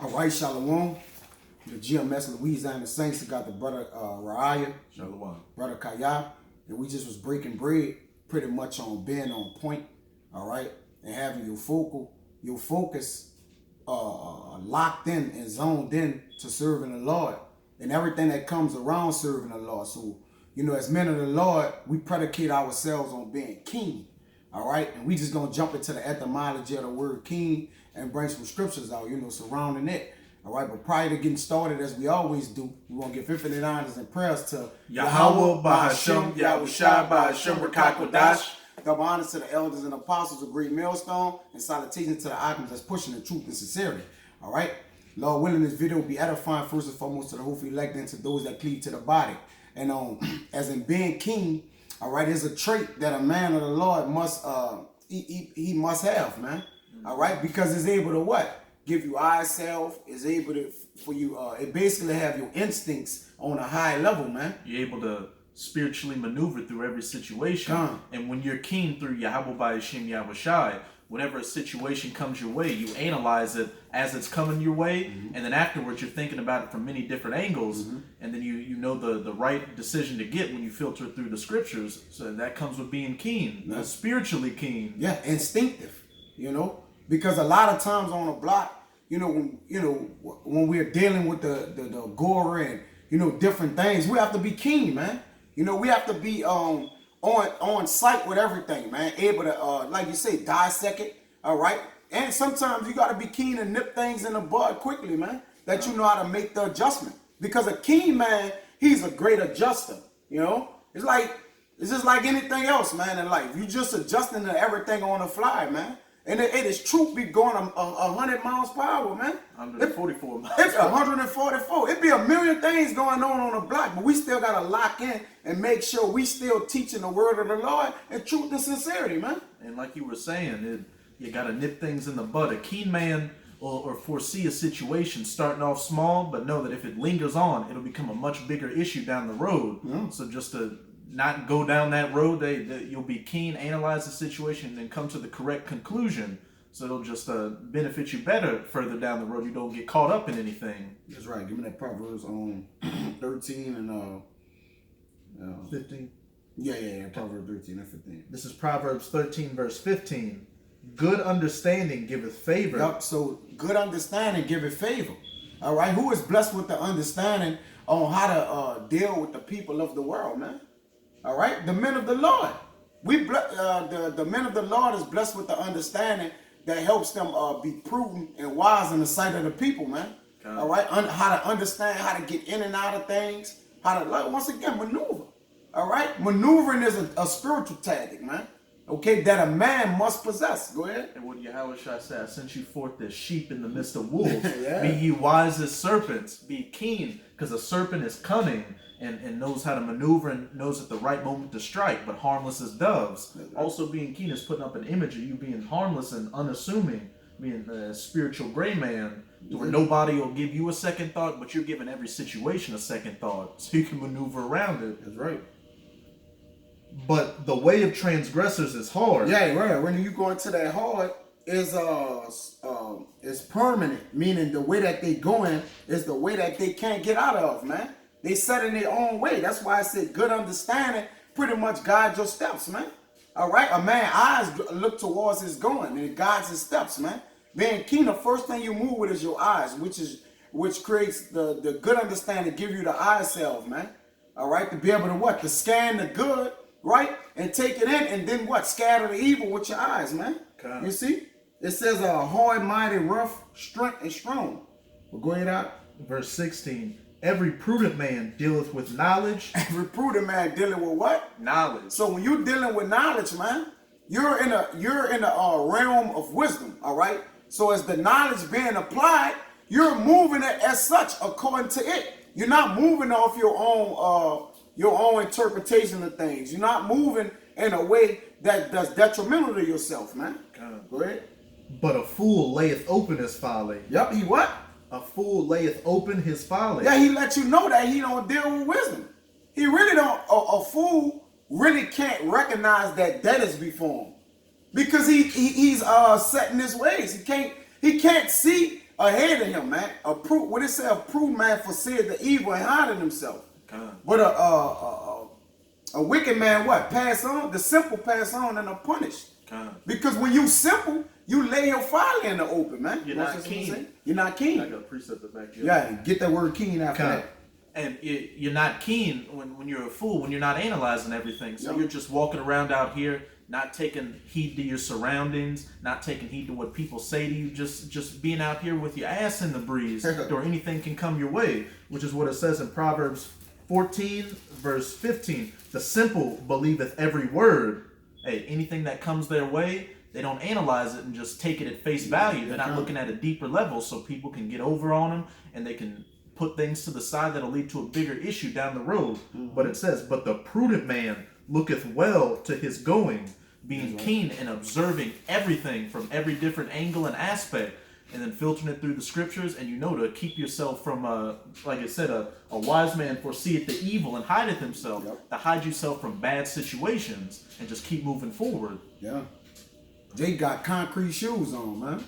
All right, Shalom. The GMS Louisiana Saints got the brother Raya, Shalom. brother Kaya, and we just was breaking bread pretty much on being on point, all right, and having your focus locked in and zoned in to serving the Lord and everything that comes around serving the Lord. So, as men of the Lord, we predicate ourselves on being king, all right, and we just gonna jump into the etymology of the word king and bring some scriptures out, surrounding it. All right, but prior to getting started, as we always do, we want to give infinite honors and prayers to Yahweh, Bahashem, Yahushua, Bahashem, Rakakodash. Double honors to the elders and apostles of Great Millstone, and salutations to the items that's pushing the truth and sincerity. All right, Lord willing, this video will be edifying first and foremost to the hopefully elect and to those that cleave to the body. And as in being king, all right, is a trait that a man of the Lord must he must have, man. All right, because it's able to what? Give you eye self, is able to for you it basically have your instincts on a high level, man. You're able to spiritually maneuver through every situation. And when you're keen through Yahweh Bahashem Yahushai, whenever a situation comes your way, you analyze it as it's coming your way, and then afterwards you're thinking about it from many different angles, and then you know the right decision to get when you filter through the scriptures. So that comes with being keen, spiritually keen. Yeah, instinctive, because a lot of times on a block, when we're dealing with the gore and different things, we have to be keen, man. We have to be on site with everything, man. Able to like you say, dissect it, all right. And sometimes you got to be keen and nip things in the bud quickly, man. That you know how to make the adjustment. Because a keen man, he's a great adjuster. It's just like anything else, man. In life, you just adjusting to everything on the fly, man. And it is truth be going 100 miles per hour, man. 144 miles. It's 144. It'd be a million things going on the block, but we still got to lock in and make sure we still teaching the word of the Lord and truth and sincerity, man. And like you were saying, you got to nip things in the bud. A keen man or foresee a situation starting off small, but know that if it lingers on, it'll become a much bigger issue down the road. So just to not go down that road, you'll be keen, analyze the situation, and then come to the correct conclusion. So it'll just benefit you better further down the road. You don't get caught up in anything. That's right. Give me that Proverbs 13 and 15. Yeah. Proverbs 13 and 15. This is Proverbs 13, verse 15. Good understanding giveth favor. Yup. So good understanding giveth favor. All right. Who is blessed with the understanding on how to deal with the people of the world, man? All right, the men of the Lord. The men of the Lord is blessed with the understanding that helps them be prudent and wise in the sight of the people, man. All right, how to understand how to get in and out of things, how to once again maneuver. All right, maneuvering is a spiritual tactic, man. Okay, that a man must possess. Go ahead. And what Yahushua said, I sent you forth as sheep in the midst of wolves. Be ye wise as serpents. Be keen, because a serpent is cunning and knows how to maneuver and knows at the right moment to strike, but harmless as doves. Also being keen is putting up an image of you being harmless and unassuming, being a spiritual gray man, where nobody will give you a second thought, but you're giving every situation a second thought, so you can maneuver around it. That's right. But the way of transgressors is hard. Yeah, right. When you go into that hard, is permanent, meaning the way that they going is the way that they can't get out of, man. They set in their own way. That's why I said good understanding pretty much guides your steps, man. All right, a man's eyes look towards his going, and it guides his steps, man. Being keen, the first thing you move with is your eyes, which creates the good understanding, give you the eye self, man. All right, to be able to what? To scan the good, right, and take it in, and then what? Scatter the evil with your eyes, man. Okay. You see? It says hard, mighty, rough, strength, and strong. Well, go ahead out. Verse 16. Every prudent man dealeth with knowledge. Every prudent man dealing with what? Knowledge. So when you're dealing with knowledge, man, you're in a realm of wisdom, all right? So as the knowledge being applied, you're moving it as such according to it. You're not moving off your own interpretation of things. You're not moving in a way that's detrimental to yourself, man. Go ahead. But a fool layeth open his folly. Yep, he what? A fool layeth open his folly. Yeah, he let you know that he don't deal with wisdom. He really don't. A fool really can't recognize that is before him, because he's set in his ways. He can't see ahead of him, man. What it say? A prudent man foreseeth the evil and hiding himself. God. But a wicked man, what? Pass on. The simple pass on and are punished. God. Because when you simple, you lay your folly in the open, man. You're not keen. You're not I keen. got a precept back here. Yeah, get that word keen after God. that. And you're not keen when you're a fool, when you're not analyzing everything. So Yep. you're just walking around out here, not taking heed to your surroundings, not taking heed to what people say to you, just being out here with your ass in the breeze, or anything can come your way, which is what it says in Proverbs 14, verse 15. The simple believeth every word. Hey, anything that comes their way, they don't analyze it and just take it at face value. They're not looking at a deeper level so people can get over on them and they can put things to the side that'll lead to a bigger issue down the road. But it says, but the prudent man looketh well to his going, being keen and observing everything from every different angle and aspect, and then filtering it through the scriptures. And to keep yourself from, like I said, a wise man foreseeth the evil and hideth himself, to hide yourself from bad situations and just keep moving forward. Yeah. Jake got concrete shoes on, man.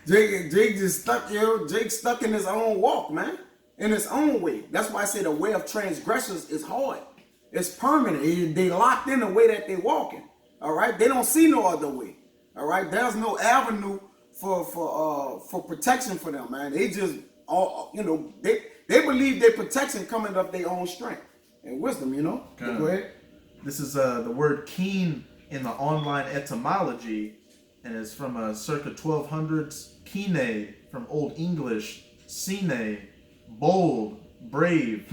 Jake just stuck, Jake stuck in his own walk, man. In his own way. That's why I say the way of transgressors is hard. It's permanent. They locked in the way that they walking. All right. They don't see no other way. All right. There's no avenue for protection for them, man. They just they believe their protection coming of their own strength and wisdom. Okay. Go ahead. This is the word keen in the online etymology, and it's from circa 1200s. Kine, from Old English, sine, bold, brave,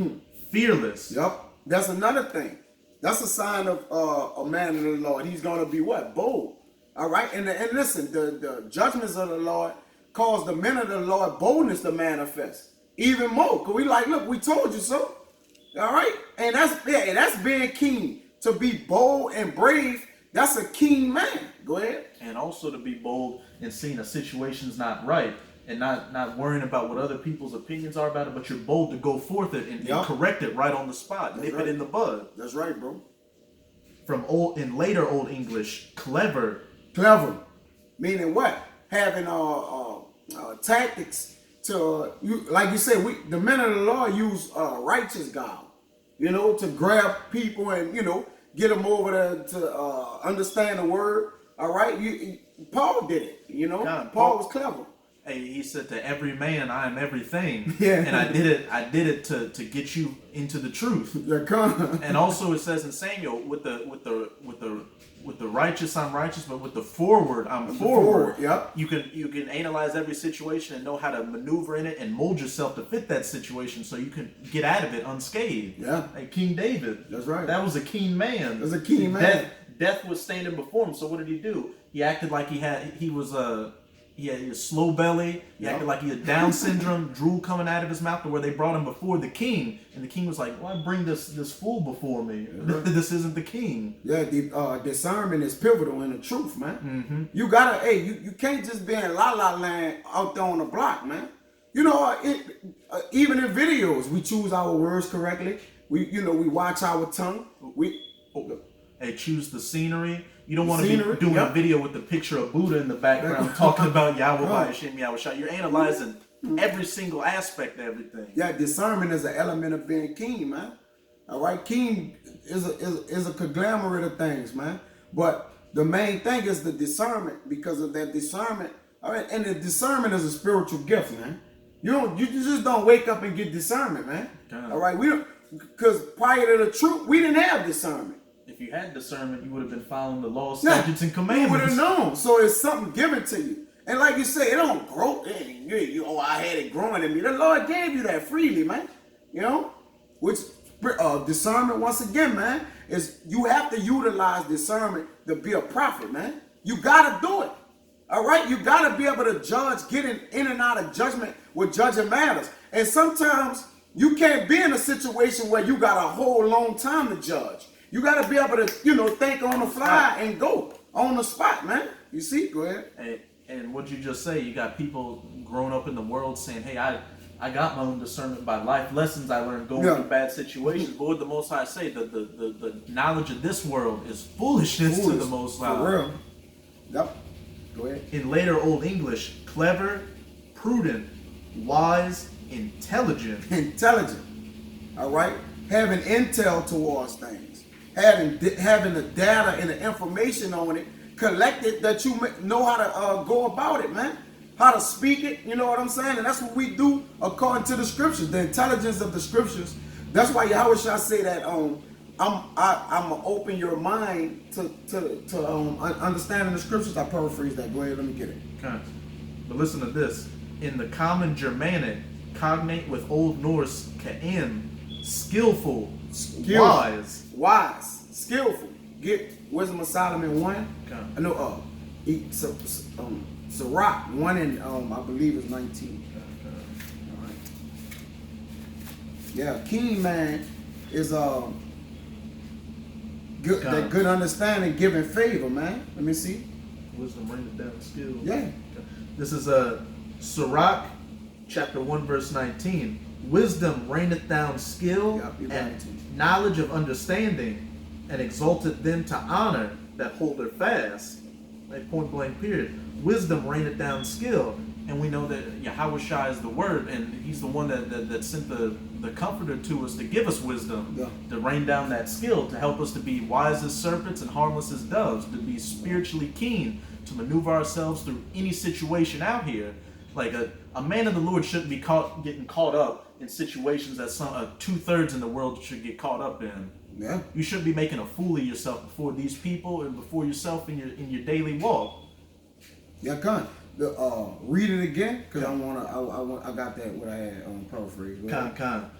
fearless. Yep. That's another thing. That's a sign of a man of the Lord. He's going to be what? Bold. All right. And listen, the judgments of the Lord cause the men of the Lord boldness to manifest even more. Because look, we told you so. All right. And that's being keen. To be bold and brave, that's a keen man. Go ahead. And also to be bold in seeing a situation's not right and not worrying about what other people's opinions are about it, but you're bold to go forth it and correct it right on the spot, nip it in the bud. That's right, bro. From later Old English, clever. Clever, meaning what? Having tactics to like you said, the men of the Lord use righteous guile, to grab people and get them over to understand the word. All right, Paul did it. God, Paul was clever. Hey, he said to every man, I am everything. Yeah. And I did it to get you into the truth. And also it says in Samuel, with the righteous I'm righteous, but with the forward I'm forward. Yep. You can analyze every situation and know how to maneuver in it and mold yourself to fit that situation so you can get out of it unscathed. Yeah. Like King David. That's right. That was a keen man. That's a keen man. Death was standing before him. So what did he do? He acted like he had a slow belly. He acted like he had Down syndrome, drool coming out of his mouth, to where they brought him before the king, and the king was like, "Why bring this fool before me? This isn't the king." Yeah, the discernment is pivotal in the truth, man. Mm-hmm. You gotta, you can't just be in la la land out there on the block, man. Even in videos, we choose our words correctly. We watch our tongue. Hey, choose the scenery. You don't want to be doing a video with the picture of Buddha in the background talking about Yahweh Hashem Yahweh. You're analyzing every single aspect of everything. Yeah, discernment is an element of being keen, man. All right, keen is a conglomerate of things, man. But the main thing is the discernment, because of that discernment. All right, and the discernment is a spiritual gift, man. You just don't wake up and get discernment, man. All right, because prior to the truth, we didn't have discernment. If you had discernment, you would have been following the laws, statutes, and commandments. You would have known. So it's something given to you. And like you say, it don't grow. I had it growing in me. The Lord gave you that freely, man. Which discernment, once again, man, is you have to utilize discernment to be a prophet, man. You got to do it. All right? You got to be able to judge, getting in and out of judgment with judging matters. And sometimes you can't be in a situation where you got a whole long time to judge. You got to be able to, think on the fly and go on the spot, man. You see? Go ahead. And what you just say, you got people growing up in the world saying, hey, I got my own discernment by life lessons I learned going through bad situations. But what the Most High say, the knowledge of this world is foolishness to the Most High. For real. Yep. Go ahead. In later Old English, clever, prudent, wise, intelligent. Intelligent. All right? Having intel towards things. Having the data and the information on it collected that you know how to go about it, man. How to speak it, you know what I'm saying? And that's what we do according to the scriptures, the intelligence of the scriptures. That's why Yahweh shall say that I'm gonna open your mind to understanding the scriptures. I paraphrase that. Go ahead, let me get it. Okay. But listen to this. In the common Germanic, cognate with Old Norse ka'in, skillful, wise, skillful. Get Wisdom of Solomon 1. Okay. I know Sirach 1 and I believe it's 19. All right. Yeah, keen man is good. That good understanding, giving favor, man. Let me see. Wisdom raineth down skill. Yeah. Okay. This is Sirach chapter 1 verse 19. Wisdom raineth down skill and knowledge of understanding, and exalteth them to honor that hold her fast. Like point blank period. Wisdom raineth down skill. And we know that Yahweh Shai is the word, and he's the one that sent the comforter to us to give us wisdom, to rain down that skill, to help us to be wise as serpents and harmless as doves, to be spiritually keen, to maneuver ourselves through any situation out here. Like a man of the Lord shouldn't be getting caught up in situations that some 2/3 in the world should get caught up in. Yeah. You shouldn't be making a fool of yourself before these people and before yourself in your daily walk. Yeah, come. Read it again, because I got that what I had paraphrase. Con.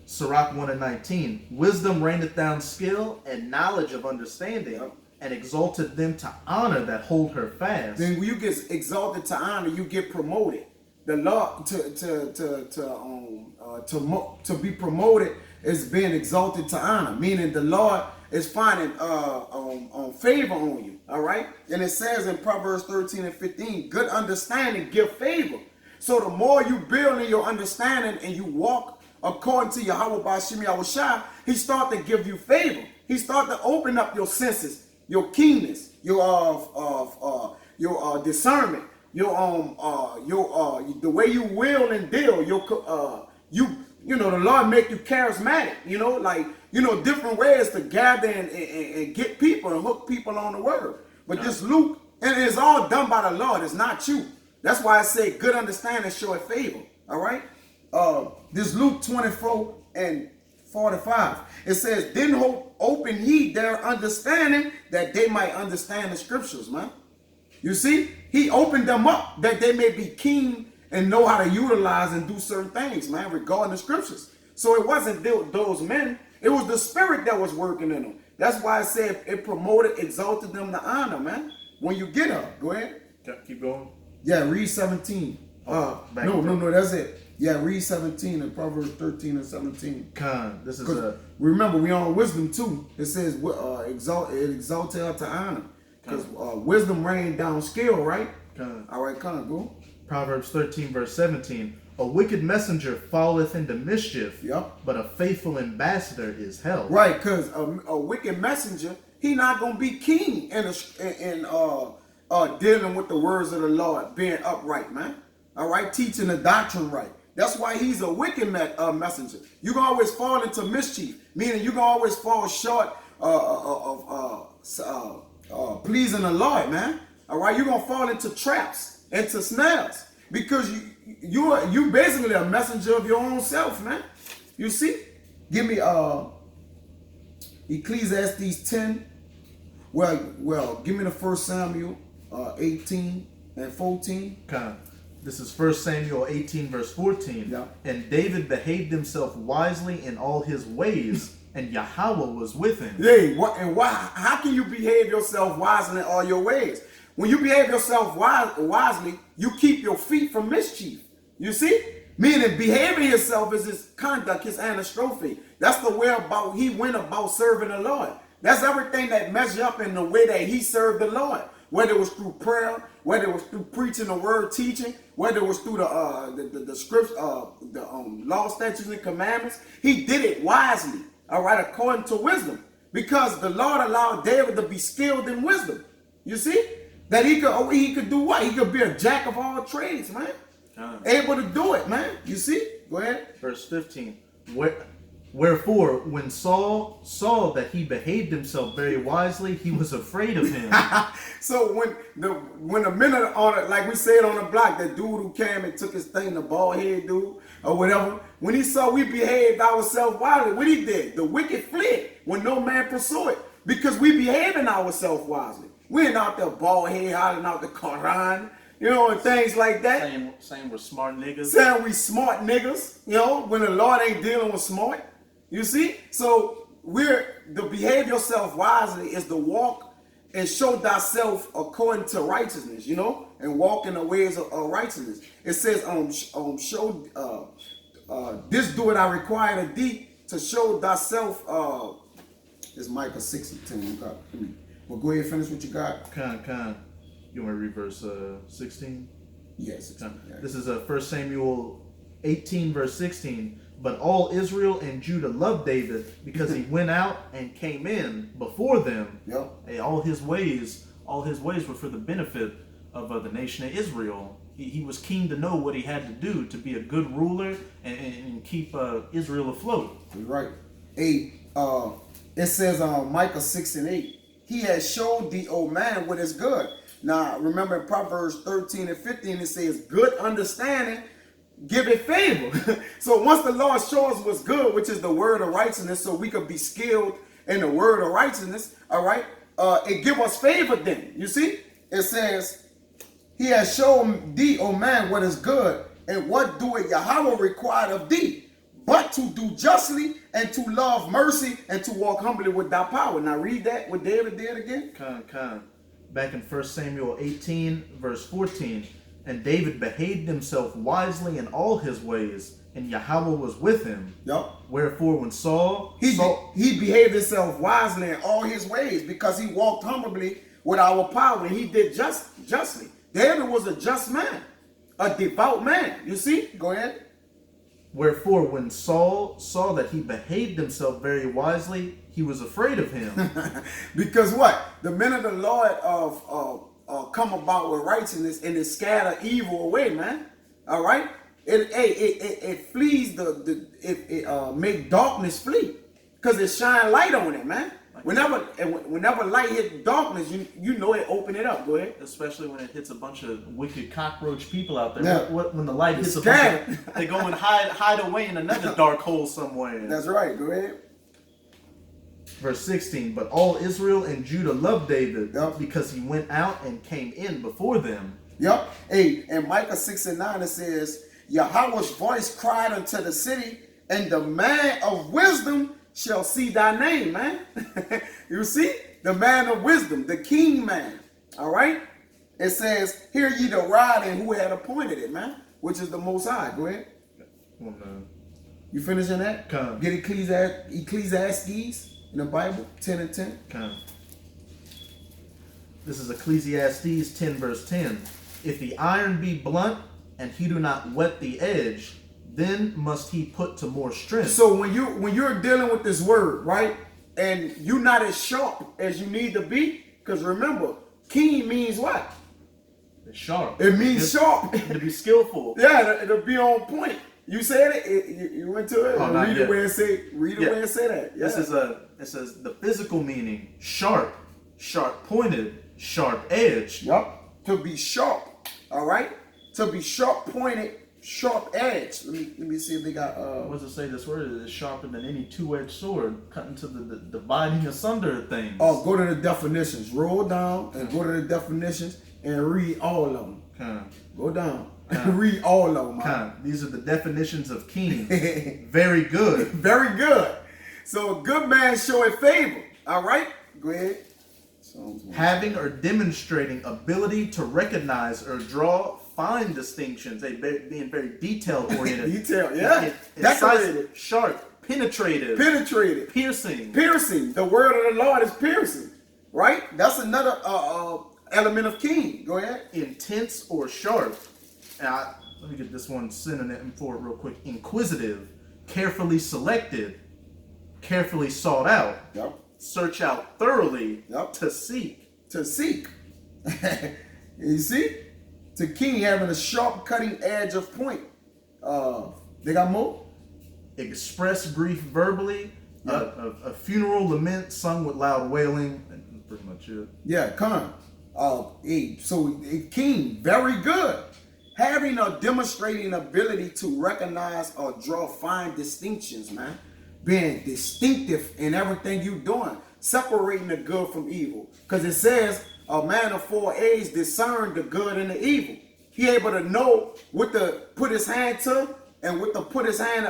Sirach 1 and 19. Wisdom raineth down skill and knowledge of understanding, and exalted them to honor that hold her fast. Then when you get exalted to honor, you get promoted. The law to be promoted is being exalted to honor, meaning the Lord is finding favor on you. All right, and it says in Proverbs 13 and 15, good understanding give favor. So the more you build in your understanding and you walk according to Yahweh Bashim Yahushua, he start to give you favor. He start to open up your senses, your keenness, your discernment, the way you will and deal. The Lord make you charismatic. Different ways to gather and get people and hook people on the word. But this Luke, and it's all done by the Lord. It's not you. That's why I say good understanding showeth favor. All right. This Luke 24 and 45. It says, then open ye their understanding that they might understand the scriptures, man. You see, he opened them up that they may be keen and know how to utilize and do certain things, man, regarding the scriptures. So it wasn't those men, it was the spirit that was working in them. That's why I said it promoted, exalted them to honor, man. When you get up, go ahead. Keep going. Yeah, read 17. No, that's it. Yeah, read 17 and Proverbs 13 and 17. This is remember, we on wisdom too. It says exalted her to honor. Because wisdom rained down skill, right? All right, go. Proverbs 13 verse 17. A wicked messenger falleth into mischief, but a faithful ambassador is held. Right, because a wicked messenger, he not going to be keen in dealing with the words of the Lord, being upright, man. All right, teaching the doctrine right. That's why he's a wicked messenger. You can always fall into mischief, meaning you can always fall short of pleasing the Lord, man. All right, you're going to fall into traps, into snares, because you basically a messenger of your own self, man. You see? Give me Ecclesiastes 10. Well, give me the 1 Samuel 18 and 14. This is 1 Samuel 18 verse 14. And David behaved himself wisely in all his ways, and Yahweh was with him. How can you behave yourself wisely in all your ways? When you behave yourself wisely, you keep your feet from mischief. You see? Meaning behaving yourself is his conduct, his anastrophe. That's the way he went about serving the Lord. That's everything that measures up in the way that he served the Lord. Whether it was through prayer, whether it was through preaching the word, teaching, whether it was through the scripts, law, statutes, and commandments, he did it wisely, all right, according to wisdom. Because the Lord allowed David to be skilled in wisdom. You see? That he could do what? He could be a jack of all trades, man. able to do it, man. You see? Go ahead. Verse 15. Wherefore, when Saul saw that he behaved himself very wisely, he was afraid of him. So when the men on it, like we said on the block, that dude who came and took his thing, the bald head dude or whatever, when he saw we behaved ourselves wisely, what he did? The wicked fled when no man pursued it, because we behaving ourselves wisely. We ain't out there bald head hollering out the Quran, you know, and things like that. Saying we're smart niggas. Saying we smart niggas, you know, when the Lord ain't dealing with smart. You see? So the behave yourself wisely is to walk and show thyself according to righteousness, you know, and walk in the ways of righteousness. It says, show this do it I require of thee, to show thyself. It's Micah 6:10. Well, go ahead and finish what you got. You want to read verse 16? Yes. This is 1 Samuel 18, verse 16. But all Israel and Judah loved David because he went out and came in before them. Yep. Hey, all his ways were for the benefit of the nation of Israel. He was keen to know what he had to do to be a good ruler and keep Israel afloat. Right. It says Micah 6:8. He has showed thee, O man, what is good. Now remember in Proverbs 13 and 15 it says, good understanding give it favor. So once the Lord shows us what's good, which is the word of righteousness, so we could be skilled in the word of righteousness, all right, it give us favor then. You see? It says, he has shown thee, O man, what is good, and what doeth Yahweh require of thee, but to do justly and to love mercy and to walk humbly with thy power. Now read that, what David did again. Back in 1 Samuel 18, verse 14. And David behaved himself wisely in all his ways, and Yahweh was with him. Yep. Wherefore, when he behaved himself wisely in all his ways, because he walked humbly with our power, and he did justly. David was a just man, a devout man. You see? Go ahead. Wherefore, when Saul saw that he behaved himself very wisely, he was afraid of him. Because what? The men of the Lord come about with righteousness and it scatter evil away, man. All right? It flees it make darkness flee, because it shine light on it, man. Whenever light hit darkness, you know it open it up. Go ahead. Especially when it hits a bunch of wicked cockroach people out there. Yeah. When the light hits a bunch of, they go and hide away in another dark hole somewhere. That's right. Go ahead. Verse 16. But all Israel and Judah loved David because he went out and came in before them. Yep. Hey, in Micah 6:9 it says, Yahweh's voice cried unto the city, and the man of wisdom shall see thy name, man. You see? The man of wisdom, the king man. All right? It says, hear ye the rod and who had appointed it, man, which is the Most High. Go ahead. You finishing that? Come. Get Ecclesiastes in the Bible, 10 and 10. Come. This is Ecclesiastes 10, verse 10. If the iron be blunt and he do not whet the edge, then must he put to more strength. So when you're dealing with this word, right, and you're not as sharp as you need to be, because remember, keen means what? It's sharp. It means sharp. To be skillful. Yeah, it'll be on point. You said it. You went to it. Oh, read it where it say. Read it where it say that. Yeah. It says the physical meaning: sharp, sharp pointed, sharp edge. Yup. To be sharp. All right. To be sharp pointed, sharp edge. Let me see if they got. What does it say? This word is sharper than any two-edged sword, cutting to the dividing asunder of things. Oh, go to the definitions. Roll down and go to the definitions and read all of them. Go down. Read all of them. These are the definitions of keen. Very good. Very good. So a good man showing favor. All right. Go ahead. Having or demonstrating ability to recognize or draw fine distinctions. Being very detail oriented. Detail. Yeah. Decorated. Sharp. Penetrative. Piercing. The word of the Lord is piercing. Right. That's another element of keen. Go ahead. Intense or sharp. Let me get this one synonym for it real quick. Inquisitive, carefully selected, carefully sought out. Yep. Search out thoroughly. Yep. To seek. You see? to keen, having a sharp cutting edge of point. They got more? Express grief verbally, a funeral lament sung with loud wailing, and that's pretty much it. Yeah, come on. So keen, very good. Having or demonstrating ability to recognize or draw fine distinctions, man. Being distinctive in everything you're doing. Separating the good from evil. Because it says, a man of 4 A's discern the good and the evil. He able to know what to put his hand to and what to put his hand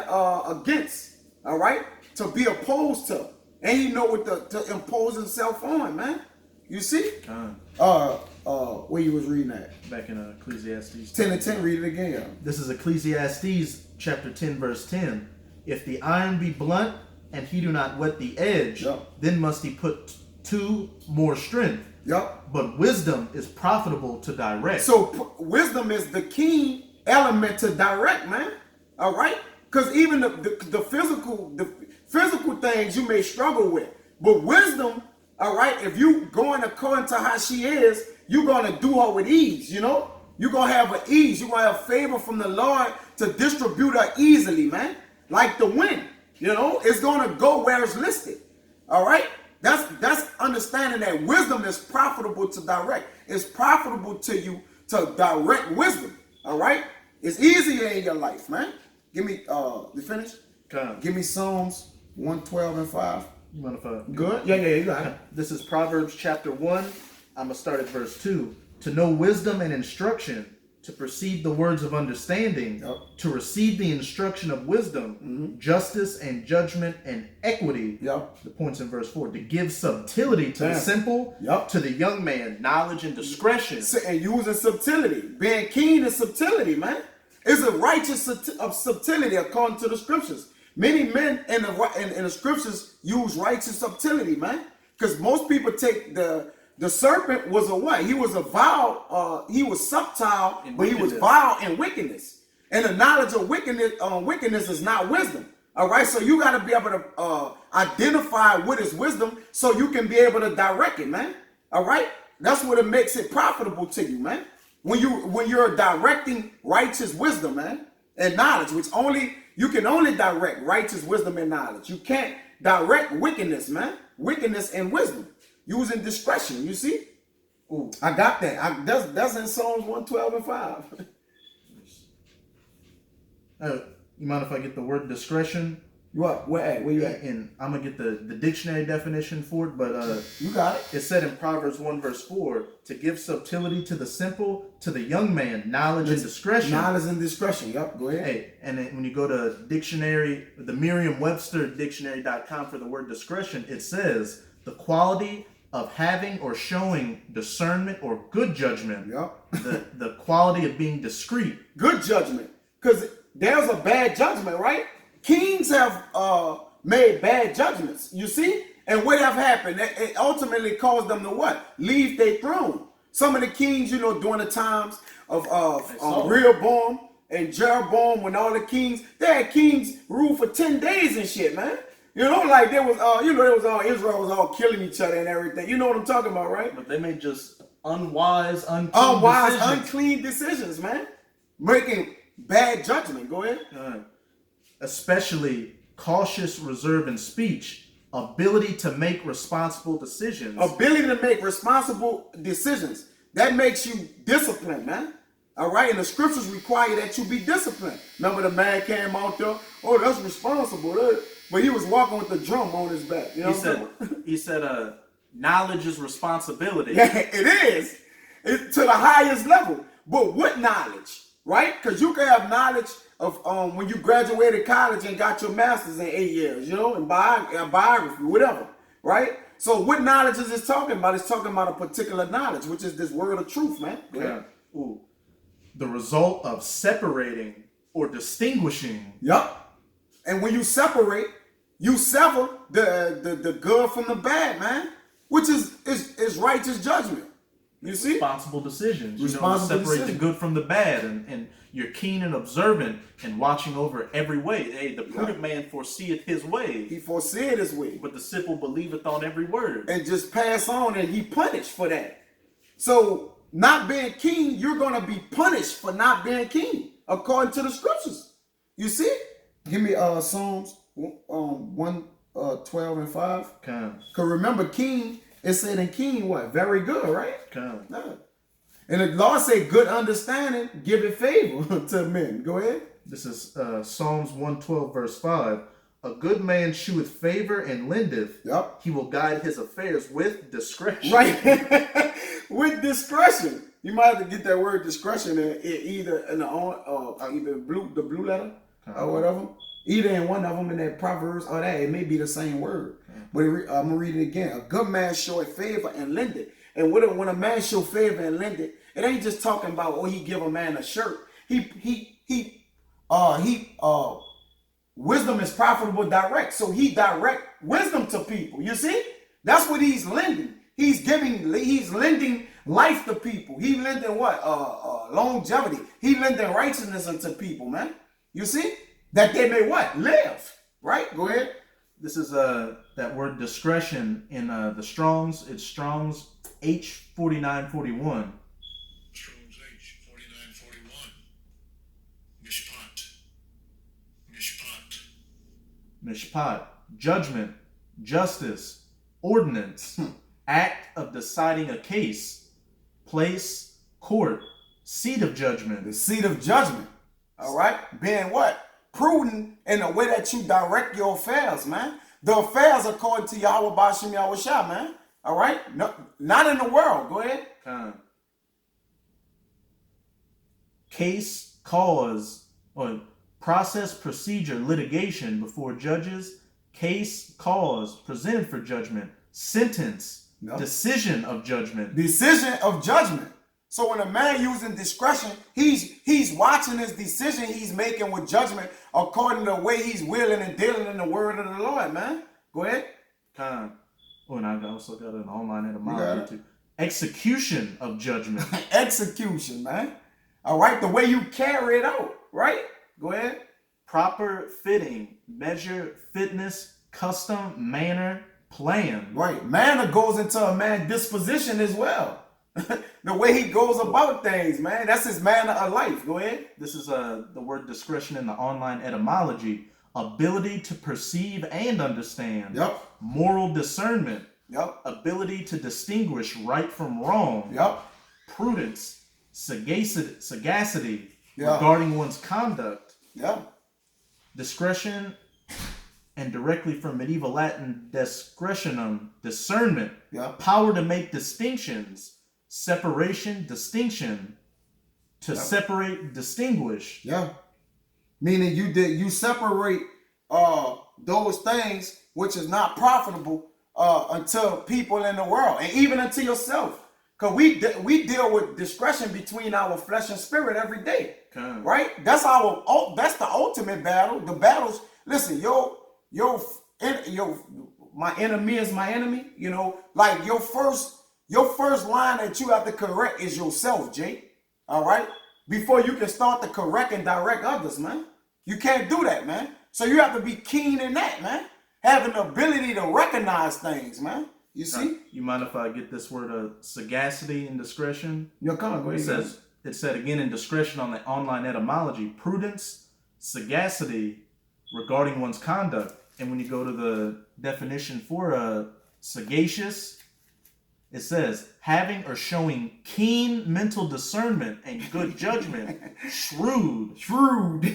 against. All right? To be opposed to. And he know what to impose himself on, man. You see? Where you was reading that? Back in Ecclesiastes 10:10, read it again. Yeah. This is Ecclesiastes chapter 10, verse 10. If the iron be blunt and he do not whet the edge, then must he put to more strength. Yep. But wisdom is profitable to direct. So wisdom is the key element to direct, man. All right? Because even the physical things you may struggle with. But wisdom, all right, if you going according to how she is, you're going to do her with ease, you know? You're going to have an ease. You're going to have favor from the Lord to distribute her easily, man. Like the wind, you know? It's going to go where it's listed, all right? That's understanding that wisdom is profitable to direct. It's profitable to you to direct wisdom, all right? It's easier in your life, man. Give me, you finished? Give me Psalms 112 and 5. You mind if I... Good? Yeah, you got it. This is Proverbs chapter 1. I'm going to start at verse 2. To know wisdom and instruction, to perceive the words of understanding, to receive the instruction of wisdom, justice and judgment and equity. The points in verse 4. To give subtlety to the simple, to the young man, knowledge and discretion. And using subtlety. Being keen is subtlety, man. It's a righteous of subtlety according to the scriptures. Many men in the scriptures use righteous subtlety, man. Because most people take the serpent was a what? He was a vile, he was subtle, but he was vile in wickedness. And the knowledge of wickedness is not wisdom. All right, so you got to be able to identify what is wisdom so you can be able to direct it, man. All right, that's what it makes it profitable to you, man. When you're directing righteous wisdom, man, and knowledge, which you can only direct righteous wisdom and knowledge. You can't direct wickedness, man. Wickedness and wisdom. Using discretion, you see? Ooh, I got that. That's in Psalms 112 and 5. You mind if I get the word discretion? What? Where you at? And I'm going to get the dictionary definition for it, but you got it. It said in Proverbs 1 verse 4, to give subtlety to the simple, to the young man, knowledge and discretion. Knowledge and discretion, yep, go ahead. Hey, and then when you go to dictionary, the Merriam-Webster dictionary.com for the word discretion, it says the quality of having or showing discernment or good judgment. Yep. the quality of being discreet. Good judgment. Because there's a bad judgment, right? Kings have made bad judgments, you see? And what have happened? It ultimately caused them to what? Leave their throne. Some of the kings, you know, during the times of Rehoboam and Jeroboam, when all the kings, they had kings rule for 10 days and shit, man. You know, like there was, Israel was all killing each other and everything. You know what I'm talking about, right? But they made just unclean decisions, man. Making bad judgment. Go ahead. Especially cautious reserve in speech, ability to make responsible decisions. Ability to make responsible decisions. That makes you disciplined, man. All right, and the scriptures require that you be disciplined. Remember the man came out there, oh, that's responsible. But he was walking with the drum on his back. You know he said, knowledge is responsibility. Yeah, it is. It's to the highest level. But what knowledge, right? Because you can have knowledge of when you graduated college and got your master's in 8 years, you know, in biography, whatever, right? So what knowledge is this talking about? It's talking about a particular knowledge, which is this word of truth, man. Yeah. Ooh. The result of separating or distinguishing. Yup. And when you separate, you sever the good from the bad, man, which is righteous judgment. You see? Responsible decisions. You know, separate the good from the bad, and you're keen and observant and watching over every way. Hey, the prudent man foreseeth his way. He foreseeth his way. But the simple believeth on every word. And just pass on, and he punished for that. So not being king, you're gonna be punished for not being king, according to the scriptures. You see? Give me Psalms 112 and 5. Come. Cause remember, king, it said in king what? Very good, right? Come. Yeah. And the Lord said, good understanding, give it favor to men. Go ahead. This is Psalms 112, verse 5. A good man sheweth favor and lendeth. Yep. He will guide his affairs with discretion. Right. With discretion. You might have to get that word discretion in either in the either the blue letter or whatever. Either in one of them in that Proverbs or that. It may be the same word. But I'm going to read it again. A good man showeth favor and lendeth. And when a man show favor and lendeth, it ain't just talking about, oh, he give a man a shirt. Wisdom is profitable direct. So he direct wisdom to people. You see? That's what he's lending. He's lending life to people. He lending what? Longevity. He lending righteousness unto people, man. You see? That they may what? Live. Right? Go ahead. This is that word discretion in the Strong's. It's Strong's H4941. Strong's H4941. Mishpat. Mishpat. Judgment. Justice. Ordinance. Act of deciding a case. Place. Court. Seat of judgment. The seat of judgment. All right? Being what? Prudent in the way that you direct your affairs, man. The affairs according to Yahweh Bashim Yahweh Shah, man. All right? No, not in the world. Go ahead. Case, cause, or process, procedure, litigation before judges. Case, cause, presented for judgment. Sentence, decision of judgment. Decision of judgment. So when a man using discretion, he's watching his decision he's making with judgment according to the way he's willing and dealing in the word of the Lord, man. Go ahead. Oh, and I also got an online etymology too. Execution of judgment. Execution, man. All right, the way you carry it out, right? Go ahead. Proper fitting, measure, fitness, custom, manner, plan. Right. Manner goes into a man's disposition as well. The way he goes about things, man. That's his manner of life. Go ahead. This is the word discretion in the online etymology. Ability to perceive and understand. Yep. Moral discernment. Yep. Ability to distinguish right from wrong. Yep. Prudence. Sagacity Yep. regarding one's conduct. Yep. Discretion, and directly from medieval Latin discretionum, discernment. Yep. Power to make distinctions. Separation, distinction. To separate, distinguish. Yeah. Meaning you separate those things which is not profitable unto people in the world and even unto yourself. Because we deal with discretion between our flesh and spirit every day. Okay. Right? That's the ultimate battle. The battles, listen, my enemy is my enemy. You know, like your first line that you have to correct is yourself, Jay. All right? Before you can start to correct and direct others, man. You can't do that, man. So you have to be keen in that, man. Having the ability to recognize things, man. You see? You mind if I get this word of sagacity and discretion? Yo, come on, go ahead. It said again in discretion on the online etymology, prudence, sagacity regarding one's conduct. And when you go to the definition for sagacious, it says having or showing keen mental discernment and good judgment, shrewd.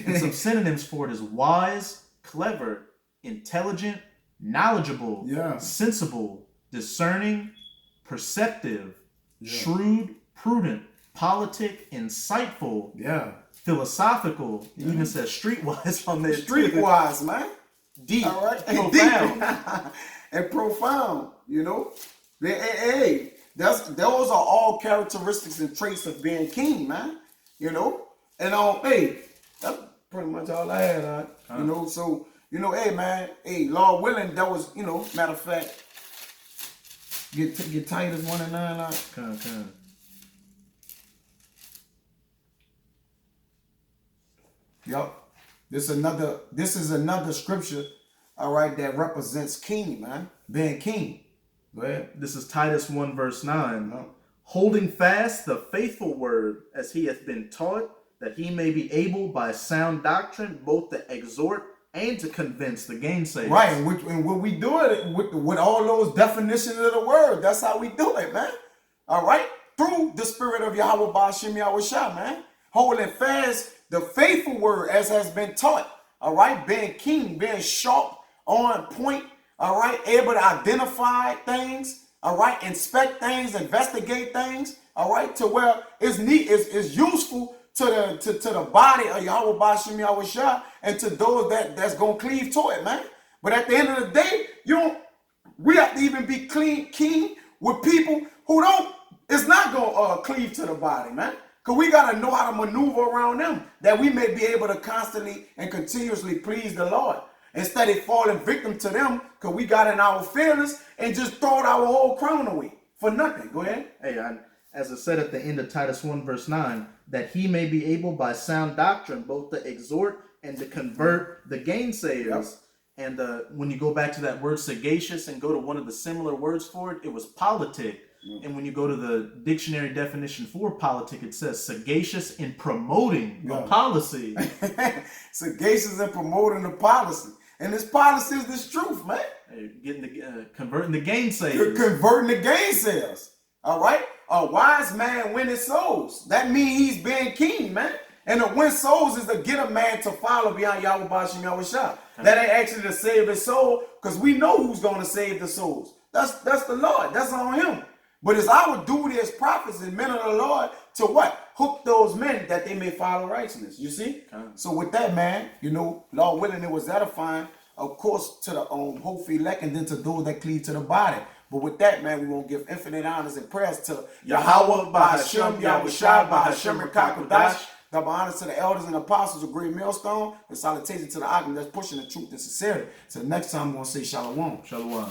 And some synonyms for it is wise, clever, intelligent, knowledgeable, sensible, discerning, perceptive, shrewd, prudent, politic, insightful, philosophical. It even says streetwise on there. Streetwise, man. Deep. All right. Profound. Deep. And profound, you know. Hey, those are all characteristics and traits of being king, man. You know? And hey, that's pretty much all I had, you know, so you know, hey man, hey, Lord willing, that was, you know, matter of fact, get Titus 1:9 Okay. Yup. This is another scripture, all right, that represents king, man. Being king. Go ahead. This is Titus 1 verse 9. holding fast the faithful word as he hath been taught, that he may be able by sound doctrine both to exhort and to convince the gainsayers. Right, and what we do it with all those definitions of the word, that's how we do it, man. All right, through the spirit of Yahweh Ba'ashem Yahushua, man, holding fast the faithful word as has been taught. All right, being keen, being sharp, on point. All right, able to identify things. All right, inspect things, investigate things. All right, to where it's neat, it's useful to the body of Yahweh Ba'ashem Yahushua and to those that's gonna cleave to it, man. But at the end of the day, we have to even be keen with people who it's not gonna cleave to the body, man. Because we gotta know how to maneuver around them, that we may be able to constantly and continuously please the Lord. Instead of falling victim to them, because we got in our feelings and just throwing our whole crown away for nothing. Go ahead. Hey, as I said at the end of Titus 1 verse 9, that he may be able by sound doctrine both to exhort and to convert the gainsayers. Yep. And when you go back to that word sagacious and go to one of the similar words for it, it was politic. Mm. And when you go to the dictionary definition for politic, it says sagacious in promoting a policy. Sagacious in promoting a policy. And this policy is this truth, man. Converting the gainsayers. Converting the gainsayers. All right? A wise man winning souls. That means he's being keen, man. And to win souls is to get a man to follow behind Yahweh Ba'ashem Yahushua. That ain't actually to save his soul, because we know who's going to save the souls. That's the Lord. That's on him. But it's our duty as prophets and men of the Lord to what? Hook those men that they may follow righteousness. You see? Okay. So with that, man, Lord willing, it was edifying, of course, to the hopeful elect and then to those that cleave to the body. But with that, man, we won't give infinite honors and prayers to Yahweh Ba'ashem Yahushua Ba'ashem Rekakodash. Double honors to the elders and apostles of Great Millstone, and salutation to the Agam that's pushing the truth and sincerity. So next time, we're going to say Shalom. Shalom.